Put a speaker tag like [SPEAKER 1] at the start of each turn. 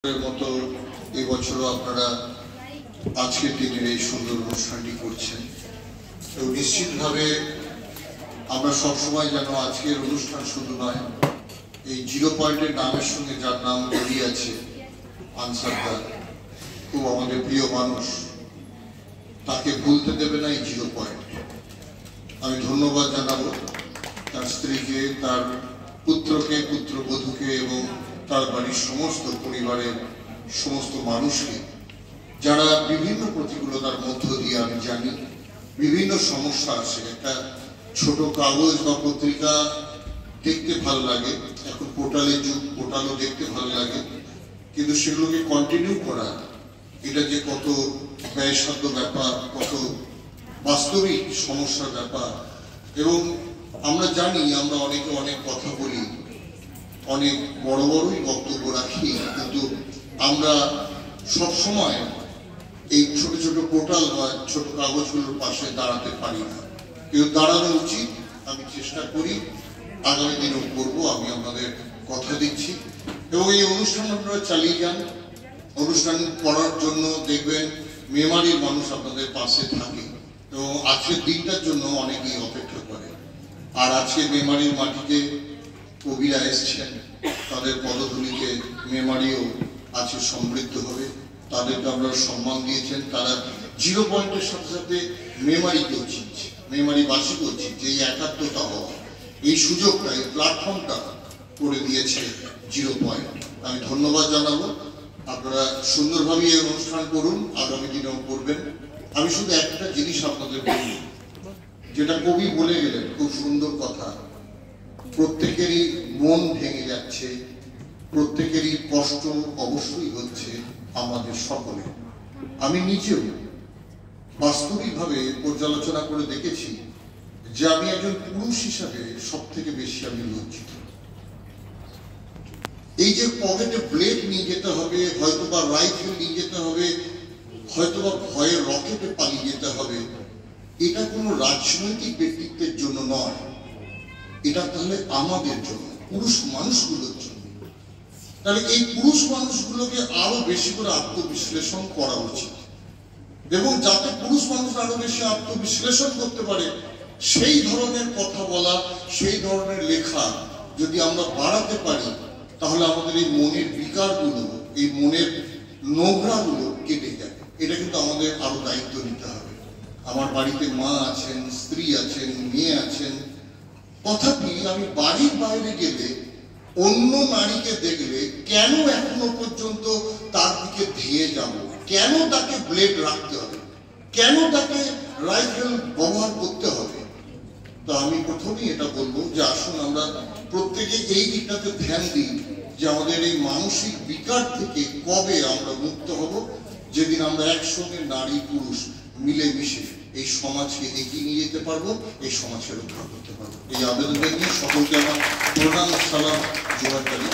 [SPEAKER 1] মতো এই বছরও আপনারা আজকের দিনের এই সুন্দর অনুষ্ঠানটি করছেন এবং নিশ্চিতভাবে আমরা সবসময় যেন আজকের অনুষ্ঠান শুধু নয়, এই জিরো পয়েন্টের নামের সঙ্গে যার নাম জড়িয়ে আছে আনসারদা, খুব আমাদের প্রিয় মানুষ, তাকে ভুলতে দেবে না এই জিরো পয়েন্ট। আমি ধন্যবাদ জানাবো তার স্ত্রীকে, তার পুত্রকে, পুত্রবধূকে এবং তার বাড়ির সমস্ত পরিবারের সমস্ত মানুষকে, যারা বিভিন্ন প্রতিকূলতার মধ্য দিয়ে, আমি জানি বিভিন্ন সমস্যা আছে। একটা ছোট কাগজ বা পত্রিকা দেখতে ভালো লাগে, এখন পোর্টালের যুগ, পোর্টালও দেখতে ভালো লাগে, কিন্তু সেগুলোকে কন্টিনিউ করা, এটা যে কত ব্যয়সাধ্য ব্যাপার, কত বাস্তবিক সমস্যার ব্যাপার। এবং আমরা জানি, আমরা অনেকে অনেক কথা বলি, অনেক বড় বড়ই বক্তব্য রাখি, কিন্তু আমরা সবসময় এই ছোট ছোট পোর্টাল বা ছোট কাগজগুলোর পাশে দাঁড়াতে পারি না, কিন্তু দাঁড়ানো উচিত। আমি চেষ্টা করি, আগামী দিনেও করবো, আমি আপনাদের কথা দিচ্ছি। এবং এই অনুষ্ঠান আপনারা চালিয়ে যান। অনুষ্ঠান করার জন্য দেখবেন মেমারির মানুষ আপনাদের পাশে থাকে এবং আজকের দিনটার জন্য অনেকেই অপেক্ষা করে। আর আজকে মেমারির মাটিতে কবিরা এসছেন, তাদের পদধূলিতে মেমারিও আজকে সমৃদ্ধ হবে। তাদেরকে আপনারা সম্মান দিয়েছেন, তারা জিরো পয়েন্টের সাথে সাথে মেমারিকেও চিনছে, মেমারিবাসীকেও চিনছে। এই একাত্মতা হওয়া, এই সুযোগটা, এই প্ল্যাটফর্মটা করে দিয়েছে জিরো পয়েন্ট। আমি ধন্যবাদ জানাবো। আপনারা সুন্দরভাবে এই অনুষ্ঠান করুন, আগামী দিনেও করবেন। আমি শুধু একটা জিনিস আপনাদের বলি, যেটা কবি বলে গেলেন, খুব সুন্দর কথা। প্রত্যেকেরই মন ভেঙে যাচ্ছে, প্রত্যেকেরই কষ্ট অবশ্যই হচ্ছে, আমাদের সকলে। আমি নিজেও বাস্তবিকভাবে পর্যালোচনা করে দেখেছি যে আমি একজন পুরুষ হিসাবে সব থেকে বেশি আমি লজ্জিত। এই যে পকেটে ব্লেড নিয়ে যেতে হবে, হয়তোবা রাইফেল নিয়ে যেতে হবে, হয়তোবা ভয়ে রকেটে পালিয়ে যেতে হবে, এটা কোনো রাজনৈতিক ব্যক্তিত্বের জন্য নয়, এটা তাহলে আমাদের জন্য, পুরুষ মানুষগুলোর জন্য। তাহলে এই পুরুষ মানুষগুলোকে আরো বেশি করে আত্মবিশ্লেষণ করা উচিত, এবং যাতে পুরুষ মানুষ আরো বেশি আত্মবিশ্লেষণ করতে পারে সেই ধরনের কথা বলা, সেই ধরনের লেখা যদি আমরা বাড়াতে পারি, তাহলে আমাদের এই মনের বিকারগুলো, এই মনের নোংরাগুলো কেটে যাবে। এটা কিন্তু আমাদের আরো দায়িত্ব নিতে হবে। আমার বাড়িতে মা আছেন, স্ত্রী আছেন, মেয়ে আছেন, তথাপি আমি বাড়ির বাইরে গেলে অন্য নারীকে দেখলে কেন এখনো পর্যন্ত তার দিকে ধেয়ে যাব? কেন তাকে ব্লেড রাখতে হবে? কেন তাকে রাইফেল ব্যবহার করতে হবে? তো আমি প্রথমেই এটা বলবো যে আসুন আমরা প্রত্যেকে এই দিকটাতে ধ্যান দিই, যে আমাদের এই মানসিক বিকার থেকে কবে আমরা মুক্ত হব, যেদিন আমরা একসঙ্গে নারী পুরুষ মিলেমিশে এই সমাজকে এগিয়ে নিয়ে যেতে পারবো, এই সমাজকে রক্ষা করতে পারবো। এই আবেদনটা নিয়ে সকলকে আমার প্রণাম, সালাম, জোহারদারি।